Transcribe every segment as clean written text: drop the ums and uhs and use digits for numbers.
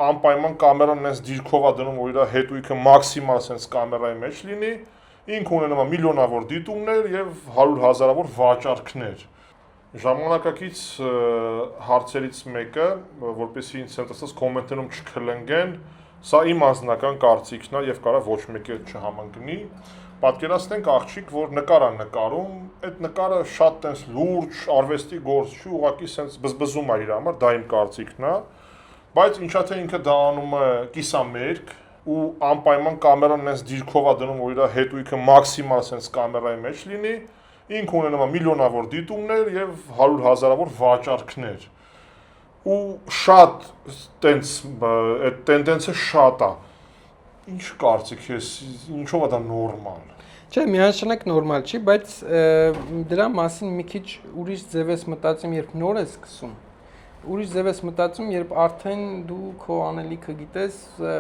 անպայման կամերան նենց դիրքով է դնում, որ իր հետույքը մաքսիմալ սենց կամերայի մեջ լինի, ինքը ունենում է միլիոնավոր դիտումներ եւ 100,000-ավոր վաճառքներ։ Ժամանակակից հարցերից մեկը, որպեսզի ինձ ասած կոմենտներում չքլնգեն, սա իմ անձնական կարծիքն է եւ կարա ոչ մեկի հետ չհամընկնի։ Պատկերացնենք աղջիկ, որ նկար է նկարում, այդ նկարը շատ տենց լուրջ արվեստի գործ չի, ուղղակի սենց բզբզում է իր համար, դա իմ կարծիքն է, բայց ինչա թե ինքը դա անում է կիսամերկ ու անպայման կամերան նենց դիրքով է դնում, որ իր հետույքը մաքսիմալ սենց կամերայի մեջ լինի, ինքը ունենում է միլիոնավոր դիտումներ եւ 100,000-ավոր վաճառքներ։ Ու շատ տենց այդ տենդենսը շատ է։ Ինչ կարծիք ես, ինչով է դա նորմալ։ Չէ, միանշանակ նորմալ չի, բայց դրա մասին մի քիչ ուրիշ ձև ես մտածում, երբ նոր ես սկսում։ Ուրիշ ձև ես մտածում, երբ արդեն դու քո անելիքը գիտես,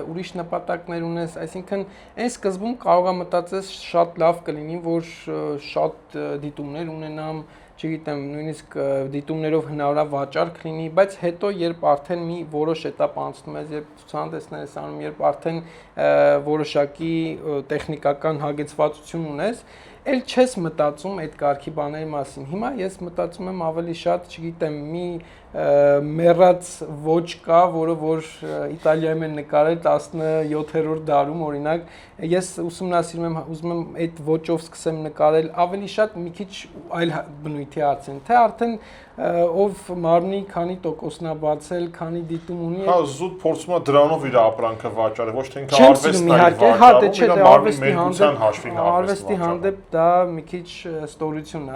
ուրիշ նպատակներ ունես, այսինքն այն սկզբում կարող է մտածես շատ լավ կլինի, որ շատ դիտումներ ունենամ, չգիտեմ, նույնիսկ դիտումներով հնարավոր է վաճառք լինի, բայց հետո երբ արդեն մի որոշ этап անցնում ես, երբ ցուցահանդեսներ ես անում, երբ արդեն որոշակի տեխնիկական հագեցվածություն ունես, էլ չես մտածում այդ կարգի բաների մասին։ Հիմա ես մտածում եմ ավելի շատ, չգիտեմ, մի մեռած ոճ կա, որը որ Իտալիայում են նկարել 17-րդ դարում, օրինակ, ես ուսումնասիրում եմ, ուզում եմ այդ ոճով սկսեմ նկարել, ավելի շատ մի քիչ այլ բնույթի հարց են, թե արդեն ով մարմնի քանի տոկոսն է բացել, քանի դիտում ունի։ Հա, զուտ փորձում է դրանով իր ապրանքը վաճառել, ոչ թե ինքը արվեստն է վաճառում, իր մարմնի մեծության հաշվին արվեստի հանդեպ դա մի քիչ ստորություն է,